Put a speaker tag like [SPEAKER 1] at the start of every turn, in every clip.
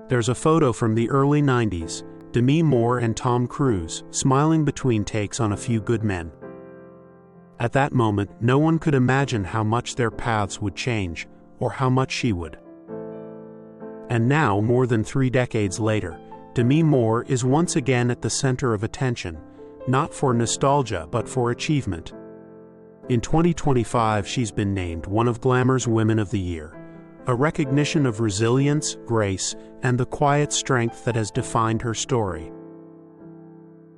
[SPEAKER 1] There's a photo from the early 90s, Demi Moore and Tom Cruise, smiling between takes on A Few Good Men. At that moment, no one could imagine how much their paths would change, or how much she would. And now, more than 3 decades later, Demi Moore is once again at the center of attention, not for nostalgia but for achievement. In 2025, she's been named one of Glamour's Women of the Year, a recognition of resilience, grace, and the quiet strength that has defined her story.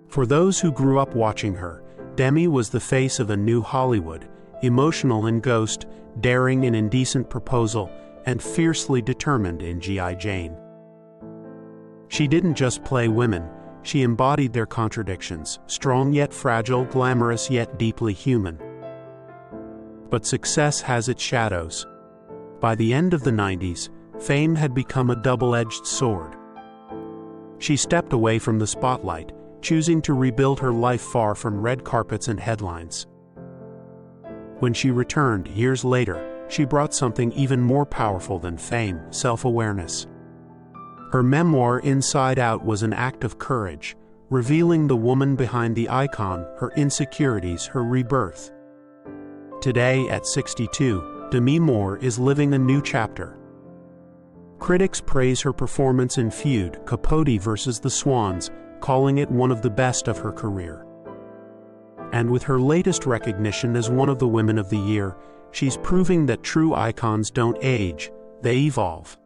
[SPEAKER 1] For those who grew up watching her, Demi was the face of a new Hollywood, emotional in Ghost, daring in Indecent Proposal, and fiercely determined in G.I. Jane. She didn't just play women, she embodied their contradictions, strong yet fragile, glamorous yet deeply human. But success has its shadows. By the end of the 90s, fame had become a double-edged sword. She stepped away from the spotlight, choosing to rebuild her life far from red carpets and headlines. When she returned years later, she brought something even more powerful than fame: self-awareness. Her memoir, Inside Out, was an act of courage, revealing the woman behind the icon, her insecurities, her rebirth. Today, at 62, Demi Moore is living a new chapter. Critics praise her performance in Feud, Capote vs. the Swans, calling it one of the best of her career. And with her latest recognition as one of the Women of the Year, she's proving that true icons don't age, they evolve.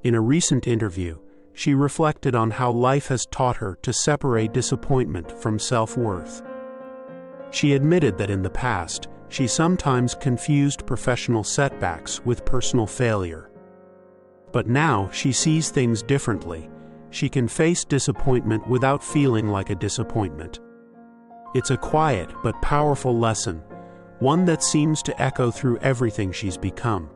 [SPEAKER 1] In a recent interview, she reflected on how life has taught her to separate disappointment from self-worth. She admitted that in the past, she sometimes confused professional setbacks with personal failure. But now she sees things differently. She can face disappointment without feeling like a disappointment. It's a quiet but powerful lesson, one that seems to echo through everything she's become.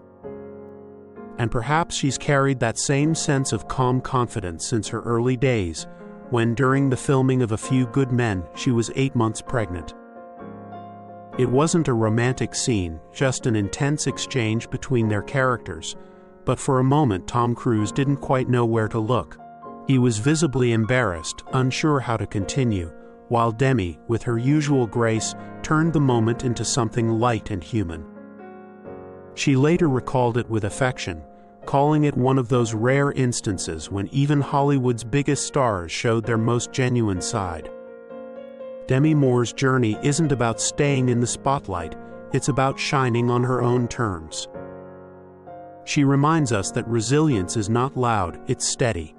[SPEAKER 1] And perhaps she's carried that same sense of calm confidence since her early days, when during the filming of A Few Good Men, she was 8 months pregnant. It wasn't a romantic scene, just an intense exchange between their characters, but for a moment Tom Cruise didn't quite know where to look. He was visibly embarrassed, unsure how to continue, while Demi, with her usual grace, turned the moment into something light and human. She later recalled it with affection, calling it one of those rare instances when even Hollywood's biggest stars showed their most genuine side. Demi Moore's journey isn't about staying in the spotlight, it's about shining on her own terms. She reminds us that resilience is not loud, it's steady.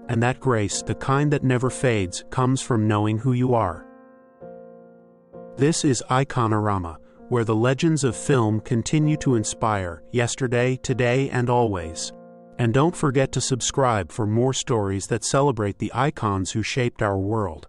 [SPEAKER 1] And that grace, the kind that never fades, comes from knowing who you are. This is Iconorama, where the legends of film continue to inspire, yesterday, today, and always. And don't forget to subscribe for more stories that celebrate the icons who shaped our world.